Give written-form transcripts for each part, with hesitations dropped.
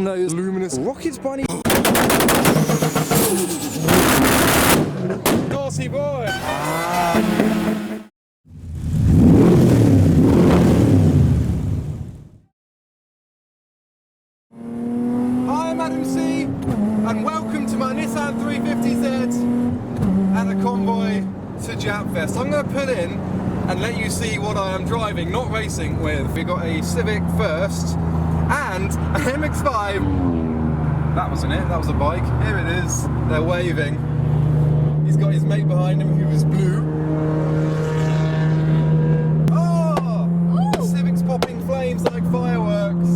long-nosed, luminous rocket bunny. Dorsey boy! Hi, I'm Adam C, and welcome to my Nissan 350Z and a convoy to JapFest. I'm going to pull in and let you see what I am driving, not racing with. We got a Civic first and a MX-5. That wasn't it, that was a bike. Here it is, they're waving. He's got his mate behind him who is blue. Oh! The Civic's popping flames like fireworks.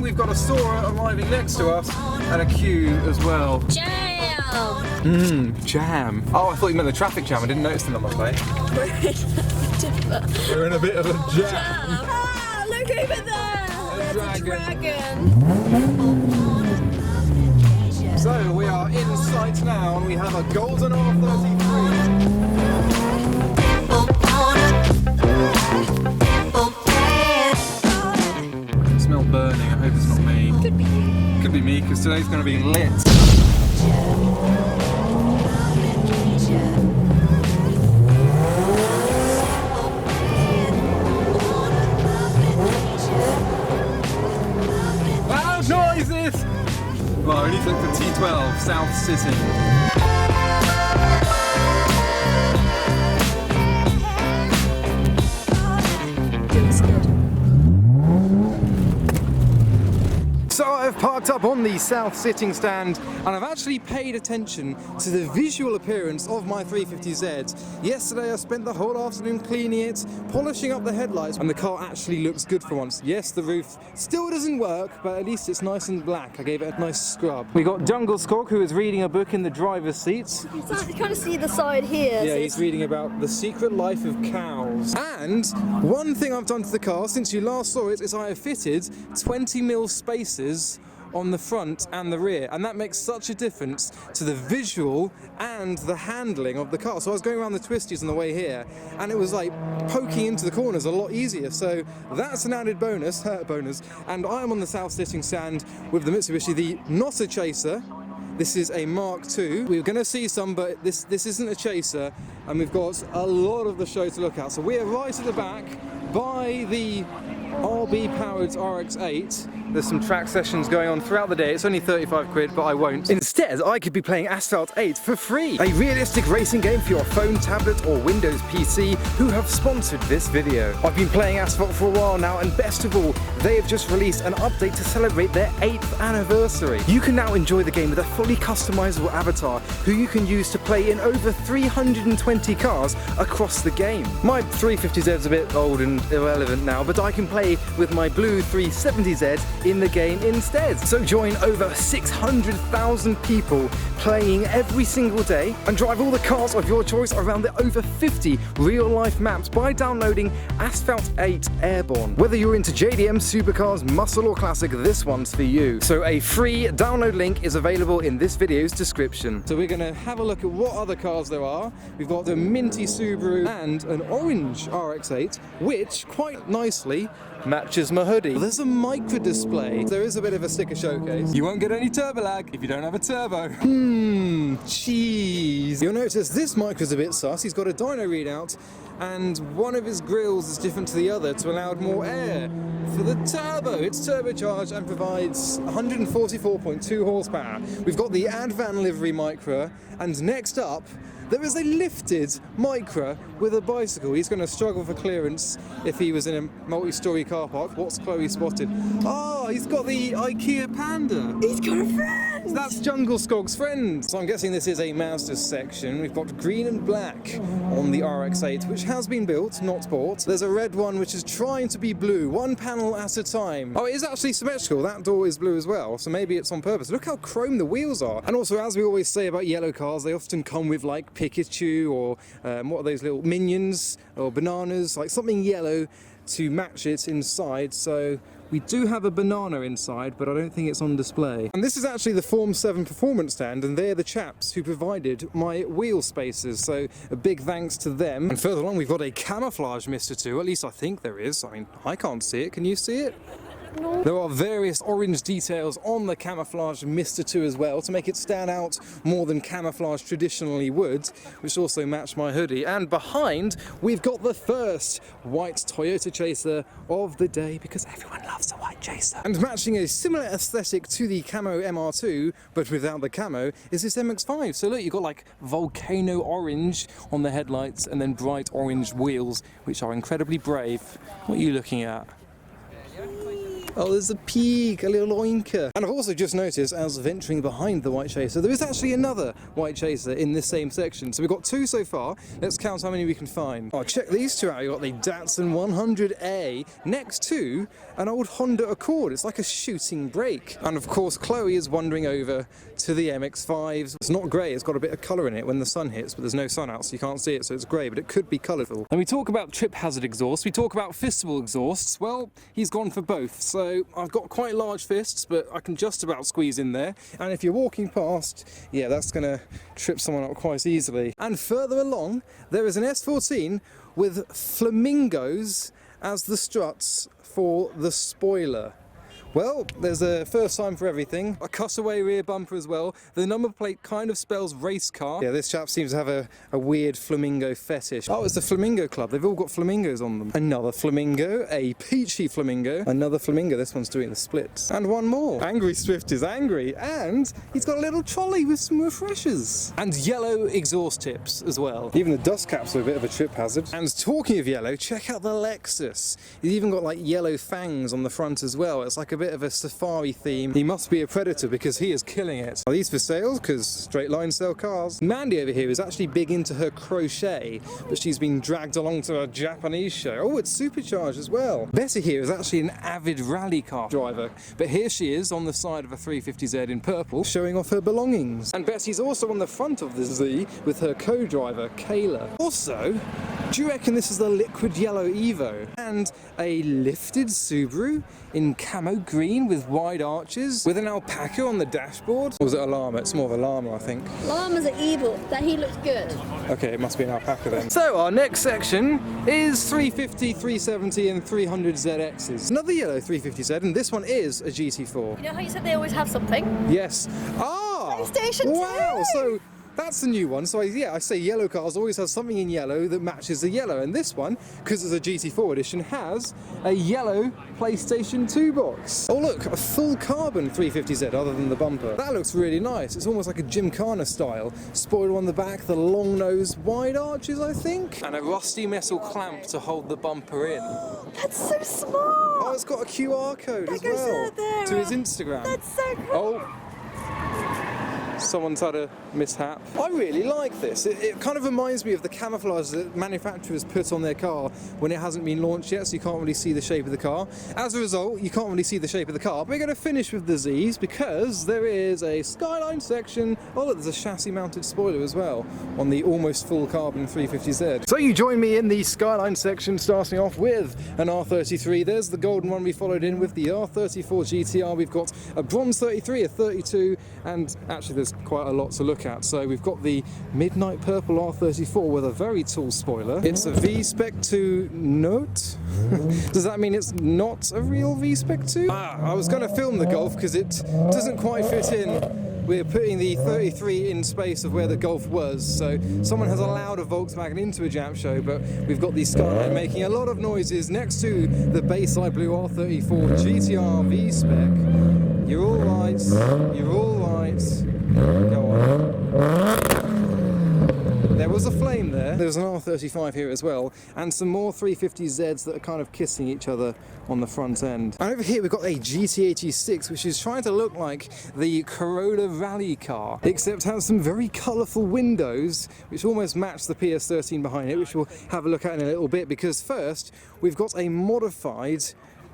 We've got a Sora arriving next to us and a queue as well. Jam! Jam. Oh, I thought you meant the traffic jam. I didn't notice the number plate. We're in a bit of a jam. Ah, look over there! There's a dragon. So we are in sight now and we have a golden R33. Smell burning, I hope it's not me. Could be you. Could be me because today's going to be lit. Loud noises! Well, I only took the T12 South City. So I've parked up on the south sitting stand and I've actually paid attention to the visual appearance of my 350Z. Yesterday I spent the whole afternoon cleaning it, polishing up the headlights, and the car actually looks good for once. Yes, the roof still doesn't work, but at least it's nice and black. I gave it a nice scrub. We got Jungle Squawk, who is reading a book in the driver's seats. You can kind of see the side here. Yeah, so he's reading about the secret life of cows. And one thing I've done to the car since you last saw it is I have fitted 20mm spacers on the front and the rear, and that makes such a difference to the visual and the handling of the car. So I was going around the twisties on the way here and it was like poking into the corners a lot easier, so that's an added bonus. And I'm on the south sitting stand with the Mitsubishi, the not a chaser. This is a Mark II. We're going to see some, but this isn't a chaser, and we've got a lot of the show to look at. So we're right at the back by the RB-powered RX7. There's some track sessions going on throughout the day. It's only 35 quid, but I won't. Instead, I could be playing Asphalt 8 for free. A realistic racing game for your phone, tablet, or Windows PC, who have sponsored this video. I've been playing Asphalt for a while now, and best of all, they have just released an update to celebrate their 8th anniversary. You can now enjoy the game with a fully customizable avatar, who you can use to play in over 320 cars across the game. My 350Z is a bit old and irrelevant now, but I can play with my blue 370Z in the game instead. So join over 600,000 people playing every single day and drive all the cars of your choice around the over 50 real-life maps by downloading Asphalt 8 Airborne. Whether you're into JDM, supercars, muscle or classic, this one's for you. So a free download link is available in this video's description. So we're going to have a look at what other cars there are. We've got the minty Subaru and an orange RX-8, which quite nicely matches my hoodie. There's a micro display. There is a bit of a sticker showcase. You won't get any turbo lag if you don't have a turbo. Cheese. You'll notice this micro's a bit sus. He's got a dyno readout and one of his grills is different to the other to allow more air for the turbo. It's turbocharged and provides 144.2 horsepower. We've got the Advan livery micro, and next up there is a lifted Micra with a bicycle. He's going to struggle for clearance if he was in a multi-storey car park. What's Chloe spotted? Ah, Oh, he's got the IKEA Panda. He's got a friend. That's Jungle Skog's friend. So I'm guessing this is a Mazda section. We've got green and black on the RX-8, which has been built, not bought. There's a red one which is trying to be blue, one panel at a time. Oh, it is actually symmetrical. That door is blue as well, so maybe it's on purpose. Look how chrome the wheels are. And also, as we always say about yellow cars, they often come with like Pikachu or what are those little minions or bananas, like something yellow to match it inside. So we do have a banana inside, but I don't think it's on display. And this is actually the Form 7 performance stand, and they're the chaps who provided my wheel spacers, so a big thanks to them. And further along we've got a camouflage Mr. 2, at least I think there is. I mean, I can't see it, can you see it? No. There are various orange details on the camouflage Mr. 2 as well to make it stand out more than camouflage traditionally would, which also match my hoodie. And behind we've got the first white Toyota Chaser of the day, because everyone loves a white Chaser. And matching a similar aesthetic to the camo MR2 but without the camo is this MX-5. So look, you've got like volcano orange on the headlights and then bright orange wheels, which are incredibly brave. What are you looking at? Oh, there's a pig, a little oinker. And I've also just noticed, as venturing behind the white Chaser, there is actually another white Chaser in this same section. So we've got two so far. Let's count how many we can find. Oh, check these two out. You've got the Datsun 100A next to an old Honda Accord. It's like a shooting brake. And of course, Chloe is wandering over to the MX-5s. It's not grey, it's got a bit of colour in it when the sun hits, but there's no sun out, so you can't see it, so it's grey, but it could be colourful. And we talk about trip hazard exhaust, we talk about fistable exhausts. Well, he's gone for both. So I've got quite large fists, but I can just about squeeze in there. And if you're walking past, yeah, that's going to trip someone up quite easily. And further along, there is an S14 with flamingos as the struts for the spoiler. Well, there's a first time for everything. A cutaway rear bumper as well. The number plate kind of spells race car. Yeah, this chap seems to have a weird flamingo fetish. Oh, it's the Flamingo Club. They've all got flamingos on them. Another flamingo, a peachy flamingo, another flamingo. This one's doing the splits. And one more. Angry Swift is angry. And he's got a little trolley with some refreshers. And yellow exhaust tips as well. Even the dust caps are a bit of a trip hazard. And talking of yellow, check out the Lexus. He's even got like yellow fangs on the front as well. It's like a bit of a safari theme. He must be a predator because he is killing it. Are these for sale? Because straight lines sell cars. Mandy over here is actually big into her crochet, but she's been dragged along to a Japanese show. Oh, it's supercharged as well. Betty here is actually an avid rally car driver, but here she is on the side of a 350Z in purple, showing off her belongings. And Betty's also on the front of the Z with her co-driver, Kayla. Also, do you reckon this is the liquid yellow Evo? And a lifted Subaru in camo green with wide arches with an alpaca on the dashboard? Or was it a llama? It's more of a llama, I think. Llama's are evil. That he looks good. Okay, it must be an alpaca then. So our next section is 350, 370 and 300 ZXs. Another yellow 350Z, and this one is a GT4. You know how you said they always have something? Yes. Ah! PlayStation 2! Wow, so that's a new one. So I say yellow cars always have something in yellow that matches the yellow, and this one, because it's a GT4 edition, has a yellow PlayStation 2 box. Oh look, a full carbon 350Z other than the bumper. That looks really nice. It's almost like a Gymkhana style. Spoiler on the back, the long nose, wide arches I think, and a rusty metal clamp to hold the bumper in. That's so smart! Oh, it's got a QR code as well there. to his Instagram. That's so cool! Oh. Someone's had a mishap. I really like this. It kind of reminds me of the camouflage that manufacturers put on their car when it hasn't been launched yet, so you can't really see the shape of the car. As a result, you can't really see the shape of the car. But we're going to finish with the Zs because there is a Skyline section. Oh look, there's a chassis mounted spoiler as well on the almost full carbon 350Z. So you join me in the Skyline section, starting off with an R33. There's the golden one we followed in with the R34 GTR. We've got a bronze 33, a 32, and actually there's quite a lot to look at. So we've got the midnight purple R34 with a very tall spoiler. It's a V-Spec 2 note. Does that mean it's not a real V-Spec 2? I was going to film the Golf because it doesn't quite fit in. We're putting the 33 in space of where the Golf was, so someone has allowed a Volkswagen into a Jap show, but we've got the Skyline making a lot of noises next to the Bayside Blue R34 GTR V-Spec. You're all right. You're all right. Go on. There was a flame there. There's an R35 here as well, and some more 350Zs that are kind of kissing each other on the front end. And over here we've got a GT86, which is trying to look like the Corolla rally car, except has some very colourful windows, which almost match the PS13 behind it, which we'll have a look at in a little bit, because first we've got a modified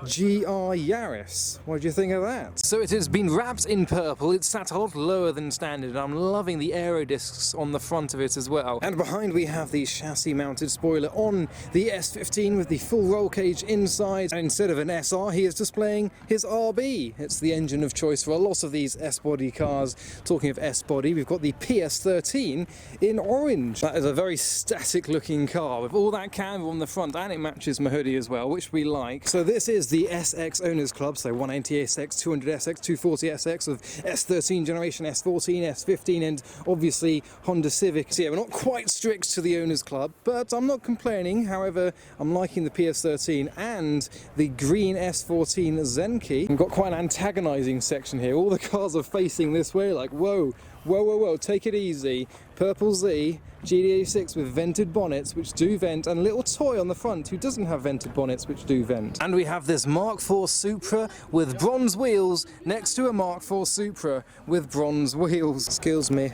GR Yaris. What do you think of that? So it has been wrapped in purple. It's sat a lot lower than standard, and I'm loving the aero discs on the front of it as well. And behind we have the chassis mounted spoiler on the S15 with the full roll cage inside, and instead of an SR he is displaying his RB. It's the engine of choice for a lot of these S-body cars. Talking of S-body, we've got the PS13 in orange. That is a very static looking car with all that camber on the front, and it matches my hoodie as well, which we like. So this is the SX Owners Club, so 180 SX, 200 SX, 240 SX of S13 generation, S14, S15, and obviously Honda Civic. So yeah, we're not quite strict to the Owners Club, but I'm not complaining. However, I'm liking the PS13 and the green S14 Zenki. We've got quite an antagonizing section here. All the cars are facing this way, like, whoa, whoa, whoa, whoa, take it easy. Purple Z, GD86 with vented bonnets which do vent, and a little toy on the front who doesn't have vented bonnets which do vent. And we have this Mark IV Supra with bronze wheels next to a Mark IV Supra with bronze wheels. Excuse me.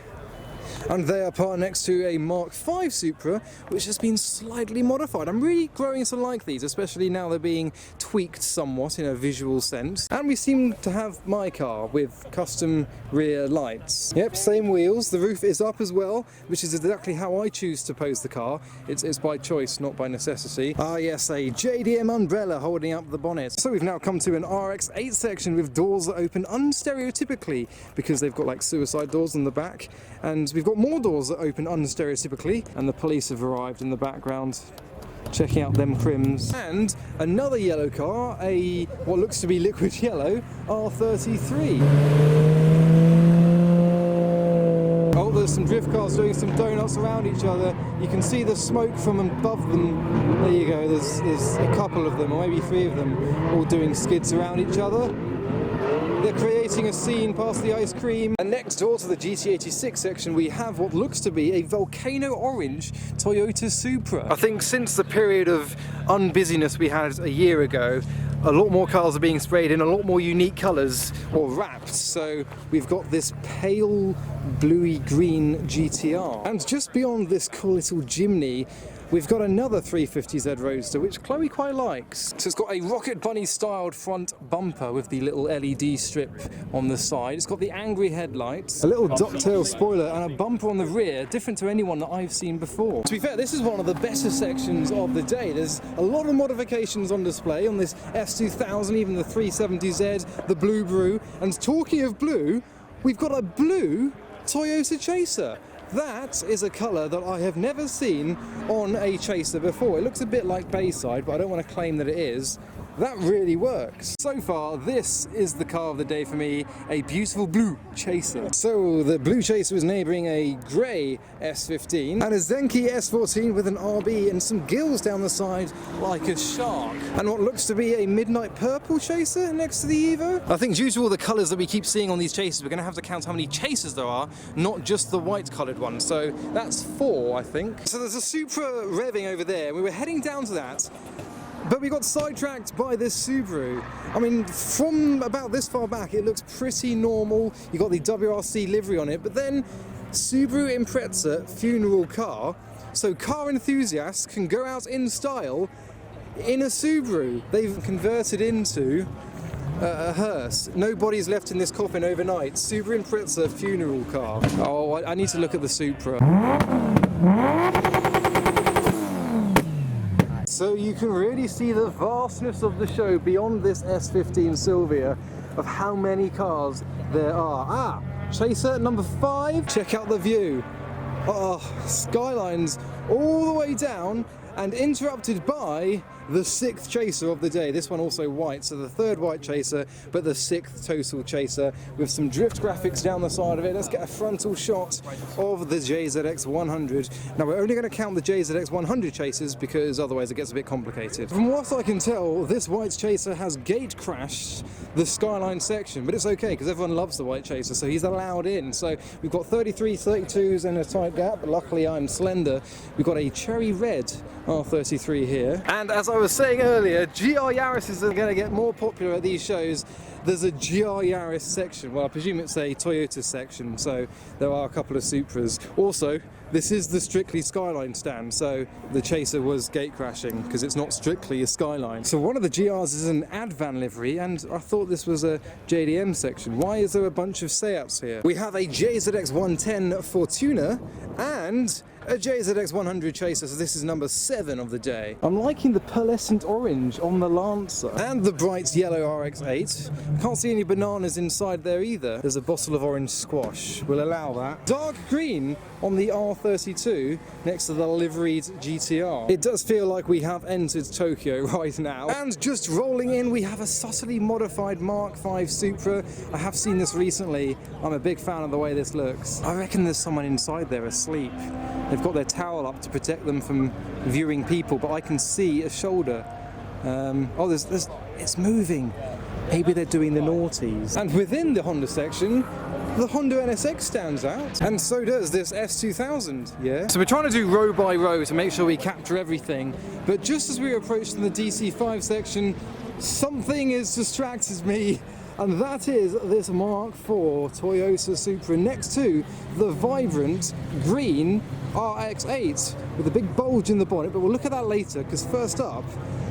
And they are parked next to a Mark V Supra, which has been slightly modified. I'm really growing to like these, especially now they're being tweaked somewhat in a visual sense. And we seem to have my car with custom rear lights. Yep, same wheels. The roof is up as well, which is exactly how I choose to pose the car. It's by choice, not by necessity. Ah yes, a JDM umbrella holding up the bonnet. So we've now come to an RX8 section with doors that open unstereotypically, because they've got like suicide doors on the back, and we've got more doors that open unstereotypically, and the police have arrived in the background checking out them crims. And another yellow car, a what looks to be liquid yellow R33. Oh, there's some drift cars doing some donuts around each other. You can see the smoke from above them. There you go, there's a couple of them, or maybe three of them, all doing skids around each other. They're creating a scene past the ice cream. And next door to the GT86 section we have what looks to be a volcano orange Toyota Supra. I think since the period of unbusyness we had a year ago, a lot more cars are being sprayed in a lot more unique colours, or wrapped. So we've got this pale bluey green GTR. And just beyond this cool little Jimny, we've got another 350Z Roadster, which Chloe quite likes. So it's got a Rocket Bunny styled front bumper with the little LED strip on the side. It's got the angry headlights, a little ducktail spoiler, and a bumper on the rear, different to anyone that I've seen before. To be fair, this is one of the better sections of the day. There's a lot of modifications on display on this S2000, even the 370Z, the Blue Brew. And talking of blue, we've got a blue Toyota Chaser. That is a colour that I have never seen on a Chaser before. It looks a bit like Bayside, but I don't want to claim that it is. That really works. So far, this is the car of the day for me, a beautiful blue Chaser. So the blue Chaser is neighbouring a grey S15 and a Zenki S14 with an RB and some gills down the side like a shark. And what looks to be a midnight purple Chaser next to the Evo. I think due to all the colours that we keep seeing on these Chasers, we're going to have to count how many Chasers there are, not just the white coloured ones. So that's 4, I think. So there's a Supra revving over there. We were heading down to that, but we got sidetracked by this Subaru. I mean, from about this far back, it looks pretty normal. You got the WRC livery on it, but then Subaru Impreza funeral car, so car enthusiasts can go out in style in a Subaru. They've converted into a hearse. Nobody's left in this coffin overnight. Subaru Impreza funeral car. Oh, I need to look at the Supra. So you can really see the vastness of the show beyond this S15 Silvia of how many cars there are. Ah, Chaser number 5. Check out the view. Oh, Skylines all the way down and interrupted by the 6th chaser of the day. This one also white, so the 3rd white chaser, but the 6th total chaser with some drift graphics down the side of it. Let's get a frontal shot of the JZX100. Now we're only going to count the JZX100 chasers because otherwise it gets a bit complicated. From what I can tell, this white chaser has gate crashed the Skyline section, but it's okay because everyone loves the white chaser, so he's allowed in. So we've got 33, 32s and a tight gap, but luckily I'm slender. We've got a cherry red R33 here. And as I was saying earlier, GR Yaris are going to get more popular at these shows. There's a GR Yaris section. Well, I presume it's a Toyota section, so there are a couple of Supras. Also, this is the strictly Skyline stand, so the chaser was gate crashing because it's not strictly a Skyline. So one of the GRs is an Advan livery, and I thought this was a JDM section. Why is there a bunch of Seats here? We have a JZX110 Fortuner and a JZX100 chaser, so this is number 7 of the day. I'm liking the pearlescent orange on the Lancer and the bright yellow RX8. Can't see any bananas inside there either. There's a bottle of orange squash. We'll allow that. Dark green on the R32 next to the liveried GTR. It does feel like we have entered Tokyo right now. And just rolling in, we have a subtly modified Mark V Supra. I have seen this recently. I'm a big fan of the way this looks. I reckon there's someone inside there asleep. They've got their towel up to protect them from viewing people, but I can see a shoulder. Oh, it's moving. Maybe they're doing the naughties. And within the Honda section, the Honda NSX stands out, and so does this S2000, yeah? So we're trying to do row by row to make sure we capture everything, but just as we approach the DC5 section, something has distracted me, and that is this Mark IV Toyota Supra next to the vibrant green RX8 with a big bulge in the bonnet, but we'll look at that later, because first up,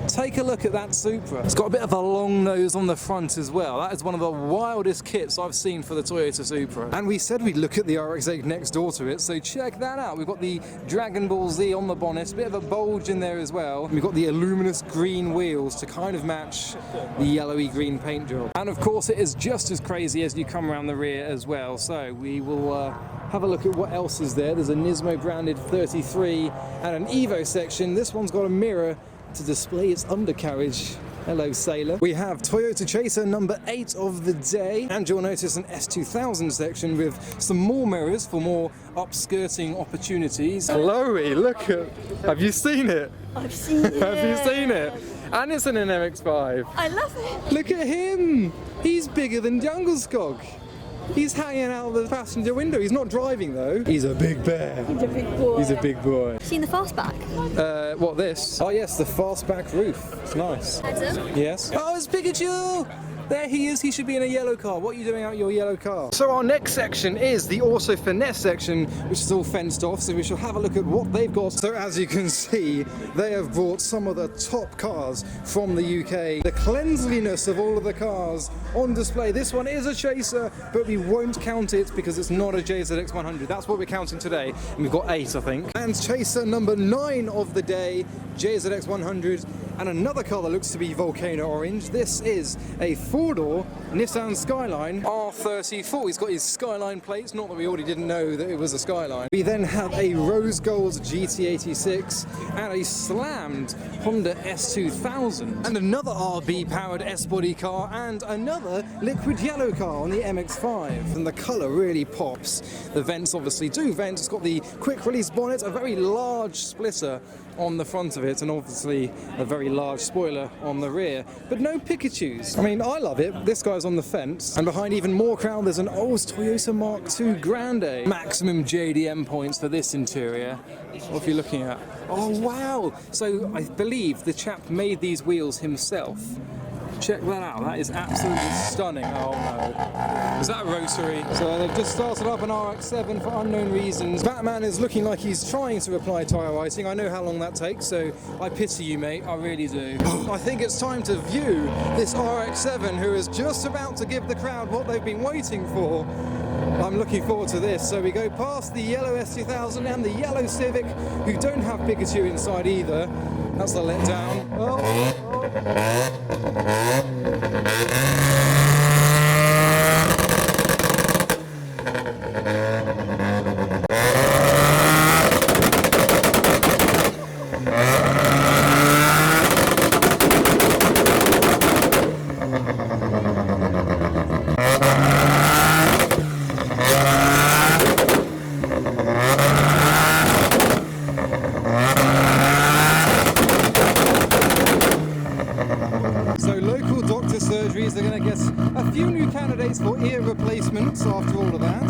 take a look at that Supra. It's got a bit of a long nose on the front as well. That is one of the wildest kits I've seen for the Toyota Supra. And we said we'd look at the RX-8 next door to it, so check that out. We've got the Dragon Ball Z on the bonnet, a bit of a bulge in there as well. And we've got the luminous green wheels to kind of match the yellowy green paint job. And of course it is just as crazy as you come around the rear as well. So we will have a look at what else is there. There's a Nismo branded 33 and an Evo section. This one's got a mirror to display its undercarriage. Hello, sailor. We have Toyota Chaser number 8 of the day, and you'll notice an S2000 section with some more mirrors for more upskirting opportunities. Chloe, look at... Have you seen it? I've seen it. Have you seen it? And it's an MX-5. I love it. Look at him. He's bigger than Jungle Skog. He's hanging out the passenger window. He's not driving though. He's a big bear. He's a big boy. He's a big boy. Seen the fastback? What, this? Oh yes, the fastback roof. It's nice. Adam? Yes. Oh, it's Pikachu! There he is. He should be in a yellow car. What are you doing out your yellow car? So our next section is the Auto Finesse section, which is all fenced off, so we shall have a look at what they've got. So as you can see, they have brought some of the top cars from the UK. The cleanliness of all of the cars on display. This one is a chaser, but we won't count it because it's not a JZX100. That's what we're counting today. And we've got 8, I think. And chaser number 9 of the day, JZX100. And another car that looks to be volcano orange. This is a 4-door Nissan Skyline R34. He's got his Skyline plates, not that we already didn't know that it was a Skyline. We then have a rose gold GT86 and a slammed Honda S2000. And another RB powered S-body car and another liquid yellow car on the MX-5. And the colour really pops. The vents obviously do vent. It's got the quick release bonnet, a very large splitter on the front of it, and obviously a very large spoiler on the rear, but no Pikachus. I mean, I love it. This guy's on the fence, and behind even more crowd there's an old Toyota Mark II Grande. Maximum JDM points for this interior. What are you looking at? Oh wow! So I believe the chap made these wheels himself. Check that out, that is absolutely stunning. Oh no. Is that a rotary? So they've just started up an RX7 for unknown reasons. Batman is looking like he's trying to apply tyre whiting. I know how long that takes, so I pity you, mate. I really do. I think it's time to view this RX7 who is just about to give the crowd what they've been waiting for. I'm looking forward to this. So we go past the yellow S2000 and the yellow Civic, who don't have Pikachu inside either. That's the letdown. Oh. plans for ear replacements after all of that.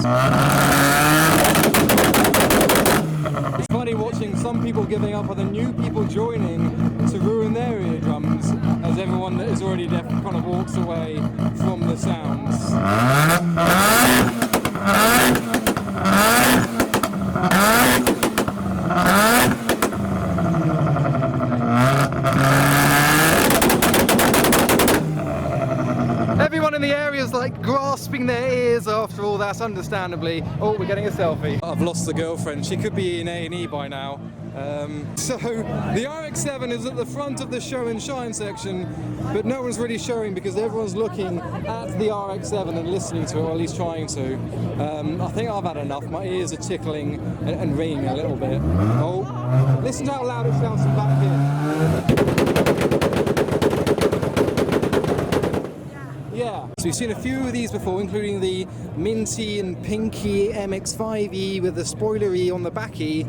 It's funny watching some people giving up and the new people joining to ruin their eardrums as everyone that is already deaf kind of walks away from the sounds. Everyone in the area is like grasping their ears after all that, understandably. Oh, we're getting a selfie. I've lost the girlfriend. She could be in A&E by now. So the RX7 is at the front of the show and shine section, but no one's really showing because everyone's looking at the RX7 and listening to it, or at least trying to. I think I've had enough. My ears are tickling and ringing a little bit. Oh, listen to how loud it sounds from back here. Yeah. So we've seen a few of these before, including the minty and pinky MX-5E with the spoilery on the backy,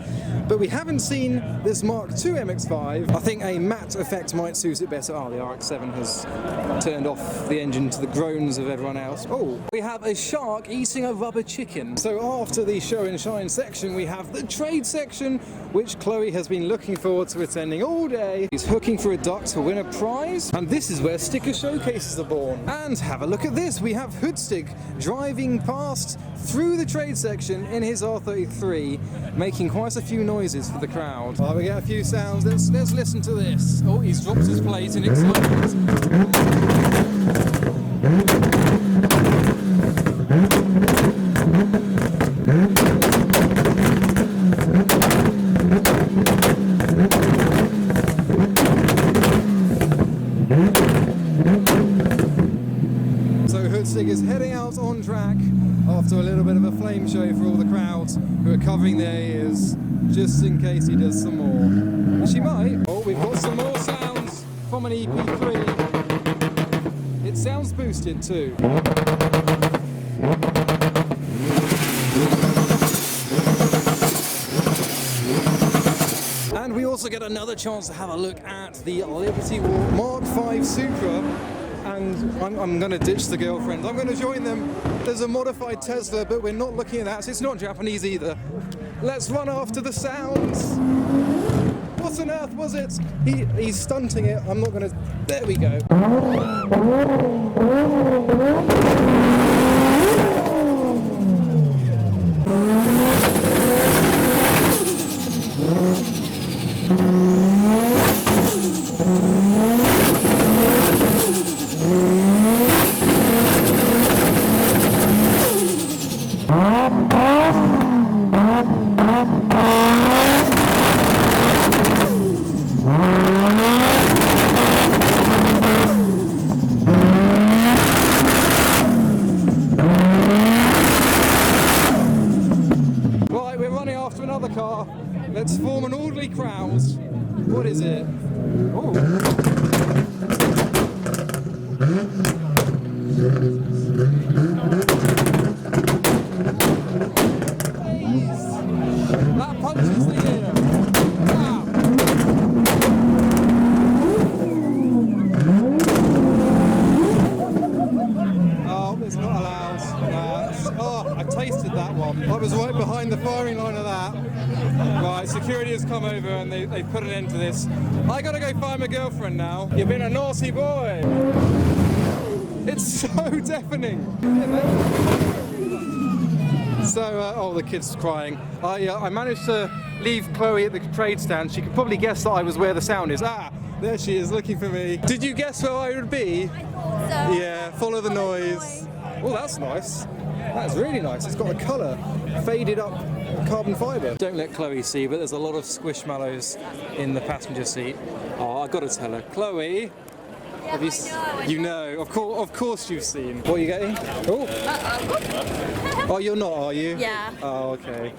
but we haven't seen this Mark II MX-5. I think a matte effect might suit it better. Oh, the RX-7 has turned off the engine to the groans of everyone else. Oh, we have a shark eating a rubber chicken. So after the show and shine section, we have the trade section, which Chloe has been looking forward to attending all day. He's hooking for a duck to win a prize, and this is where sticker showcases are born. And have a look at this, we have Hoodstick driving past through the trade section in his R33, making quite a few noises for the crowd. We get a few sounds, let's listen to this. Oh, he's dropped his plate in excitement. Is heading out on track after a little bit of a flame show for all the crowds who are covering their ears just in case he does some more. Which he might. Oh, we've got some more sounds from an EP3. It sounds boosted too. And we also get another chance to have a look at the Liberty Walk Mark V Supra. And I'm going to ditch the girlfriend. I'm going to join them. There's a modified Tesla, but we're not looking at that. So it's not Japanese either. Let's run after the sounds. What on earth was it? He's stunting it. I'm not going to... There we go. Let's form an orderly crowd. What is it? Oh. That punches the air. Wow. Oh, it's not allowed. Oh, I tasted that one. I was right behind the firing line of that. Right, security has come over and they put an end to this. I gotta go find my girlfriend now. You've been a naughty boy. It's so deafening. So, oh, the kid's crying. I managed to leave Chloe at the trade stand. She could probably guess that I was where the sound is. Ah, there she is looking for me. Did you guess where I would be? So, yeah, follow the noise. Oh, that's nice. That's really nice. It's got a colour, faded up carbon fibre. Don't let Chloe see, but there's a lot of squishmallows in the passenger seat. Oh, I've got to tell her. Chloe, yeah, have you know, of course you've seen. What are you getting? Oh. Oh, you're not, are you? Yeah. Oh, okay.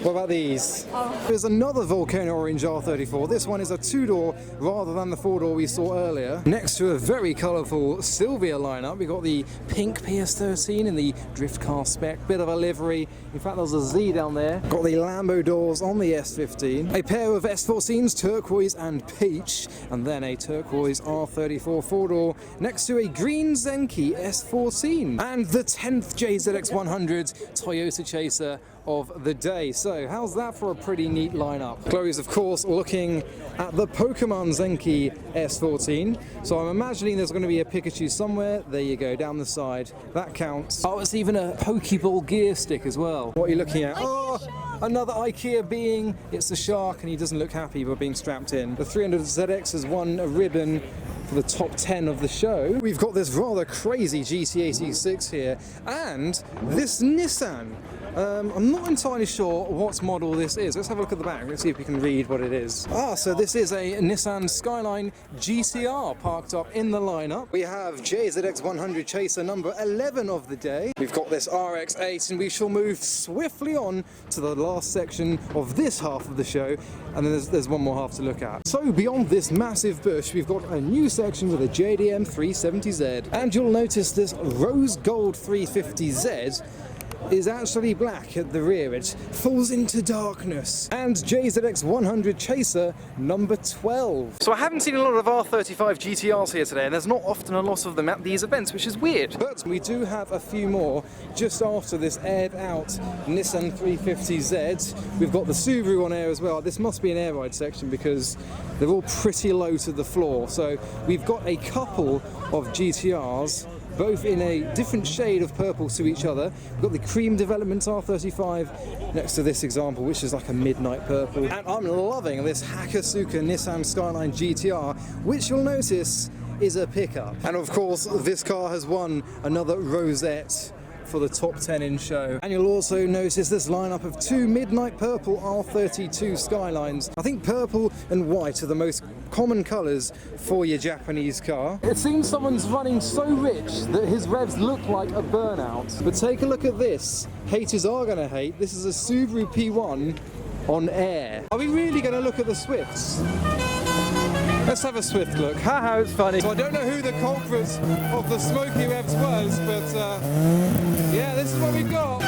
What about these? Oh. There's another Volcano Orange R34. This one is a two-door rather than the four-door we saw earlier. Next to a very colourful Silvia lineup, we've got the pink PS13 in the drift car spec. Bit of a livery. In fact, there's a Z down there. Got the Lambo doors on the S15. A pair of S14s, turquoise and peach. And then a turquoise R34 four-door next to a green Zenki S14 and the 10th JZX100 Toyota Chaser of the day. So how's that for a pretty neat lineup? Chloe's of course looking at the Pokemon Zenki S14. So I'm imagining there's going to be a Pikachu somewhere. There you go, down the side. That counts. Oh, it's even a Pokeball gear stick as well. What are you looking at? Oh, another IKEA being. It's the shark and he doesn't look happy by being strapped in. The 300ZX has won a ribbon for the top 10 of the show. We've got this rather crazy GT86 here and this Nissan. I'm not entirely sure what model this is. Let's have a look at the back. Let's see if we can read what it is. So this is a Nissan Skyline GTR parked up in the lineup. We have JZX100 Chaser number 11 of the day. We've got this RX8 and we shall move swiftly on to the last section of this half of the show. And then there's one more half to look at. So beyond this massive bush, we've got a new section with a JDM 370Z. And you'll notice this rose gold 350Z is actually black at the rear. It falls into darkness. And JZX100 Chaser number 12. So I haven't seen a lot of R35 GTRs here today, and there's not often a lot of them at these events, which is weird. But we do have a few more just after this aired out Nissan 350Z. We've got the Subaru on air as well. This must be an air ride section because they're all pretty low to the floor. So we've got a couple of GTRs, both in a different shade of purple to each other. We've got the Cream Development R35 next to this example, which is like a midnight purple. And I'm loving this Hakasuka Nissan Skyline GTR, which you'll notice is a pickup. And of course, this car has won another rosette for the top 10 in show. And you'll also notice this lineup of two midnight purple R32 Skylines. I think purple and white are the most common colours for your Japanese car. It seems someone's running so rich that his revs look like a burnout. But take a look at this. Haters are gonna hate. This is a Subaru P1 on air. Are we really gonna look at the Swifts? Let's have a Swift look. Haha, it's funny. So I don't know who the culprit of the smoky revs was, but yeah, this is what we've got.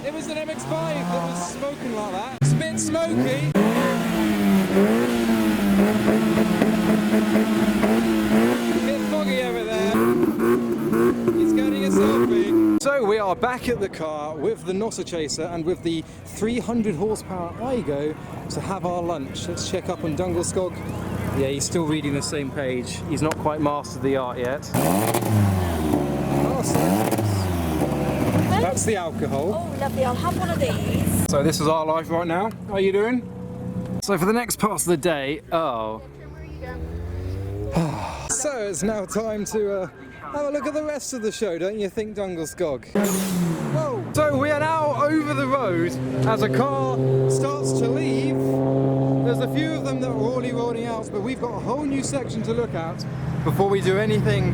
It was an MX-5 that was smoking like that. It's a bit smoky. A bit foggy over there. He's getting a selfie. So we are back at the car with the Nossa Chaser and with the 300 horsepower Igo to have our lunch. Let's check up on Dungelskog. Yeah, he's still reading the same page. He's not quite mastered the art yet. That's the alcohol. Oh, lovely. I'll have one of these. So this is our life right now. How are you doing? So for the next part of the day, so it's now time to have a look at the rest of the show, don't you think, Dungelskog? Whoa! So we are now over the road as a car starts to leave. There's a few of them that are already rolling out, but we've got a whole new section to look at before we do anything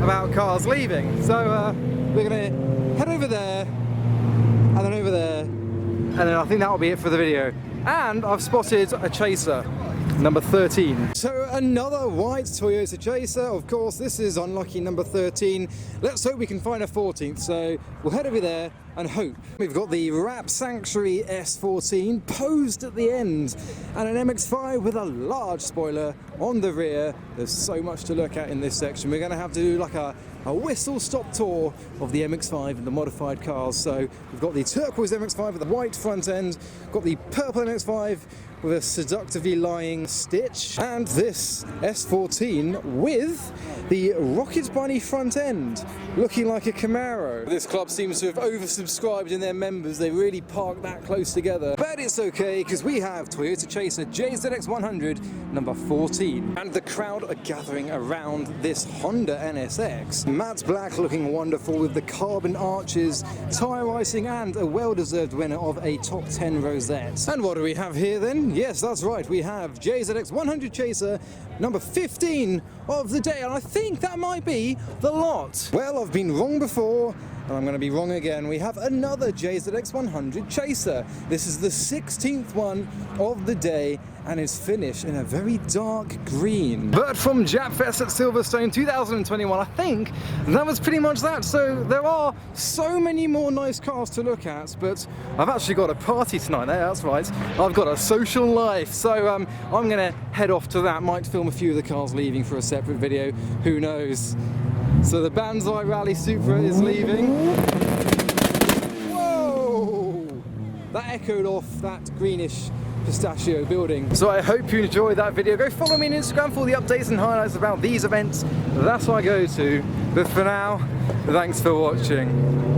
about cars leaving. So we're going to head over there, and then over there, and then I think that'll be it for the video. And I've spotted a Chaser. Number 13. So another white Toyota Chaser. Of course, this is unlucky number 13. Let's hope we can find a 14th. So we'll head over there and hope. We've got the Wrap Sanctuary S14 posed at the end and an MX-5 with a large spoiler on the rear. There's so much to look at in this section. We're going to have to do like a whistle-stop tour of the MX-5 and the modified cars. So we've got the turquoise MX-5 with a white front end, got the purple MX-5 with a seductively lying stitch, and this S14 with the Rocket Bunny front end, looking like a Camaro. This club seems to have oversubscribed in their members. They really parked that close together. But it's okay, because we have Toyota Chaser JZX100 number 14. And the crowd are gathering around this Honda NSX. Matte black looking wonderful with the carbon arches, tyre icing, and a well-deserved winner of a top 10 rosette. And what do we have here then? Yes, that's right, we have JZX100 Chaser number 15 of the day, and I think that might be the lot. Well, I've been wrong before, And I'm going to be wrong again. We have another JZX100 Chaser. This is the 16th one of the day and is finished in a very dark green. But from JapFest at Silverstone 2021, I think that was pretty much that. So there are so many more nice cars to look at, but I've actually got a party tonight. That's right. I've got a social life. So I'm going to head off to that. Might film a few of the cars leaving for a separate video. Who knows? So the Banzai Rally Supra is leaving. Whoa! That echoed off that greenish pistachio building. So I hope you enjoyed that video. Go follow me on Instagram for all the updates and highlights about these events. That's what I go to. But for now, thanks for watching.